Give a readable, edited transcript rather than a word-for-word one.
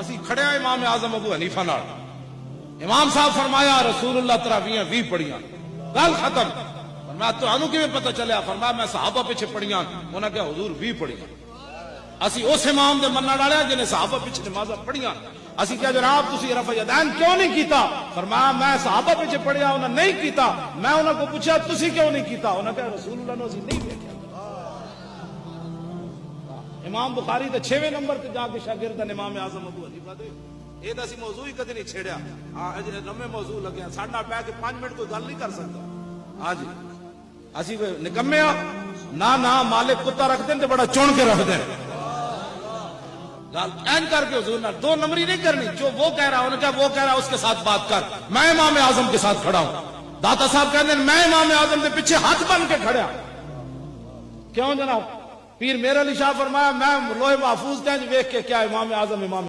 اسی کھڑے ہیں امام اعظم ابو حنیفہ نال. امام صاحب فرمایا رسول اللہ تراویح 20 پڑھیاں. گل ختم. فرمایا تانوں کیویں پتہ چلیا؟ فرمایا میں صحابہ پیچھے پڑھیاں. انہاں کہا حضور 20 پڑھیاں. اسی اس امام دے منن والے ہیں جنہیں صحابہ پیچھے نمازاں پڑھیاں. اسی کہا جناب تسی رفع یدین کیوں نہیں کیتا؟ فرمایا میں صحابہ پیچھے پڑھیا انہاں نہیں کیتا. میں انہاں کو پوچھا تسی کیوں نہیں کیتا؟ انہاں کہا رسول اللہ نے اسی نہیں دیکھا. امام بخاری تے 6ویں نمبر تے جا کے شاگرد امام اعظم ابو حنیفہ دے یہ تو اسی موضوع ہی کدی نہیں چھیڑیا. ہاں نویں موضوع لگے ساڈے نال بیٹھ کے 5 منٹ کوئی گل نہیں کر سکتا. ہاں جی اسی کوئی نکمے آ نہ مالک کتا رکھ دیں تے بڑا چن کے رکھ دیں. گل این کر کے حضور نال 2 نمبری نہیں کرنی. جو وہ کہہ رہا انہوں نے کہا وہ کہہ رہا اس کے ساتھ بات کر. میں امام اعظم کے ساتھ کھڑا ہوں. داتا صاحب کہتے ہیں میں امام اعظم کے پیچھے ہاتھ بن کے کھڑا. کیوں جناب؟ پیر میرے علی شاہ فرمایا میں لوہے محفوظ تے ویکھ کے کیا امام اعظم امام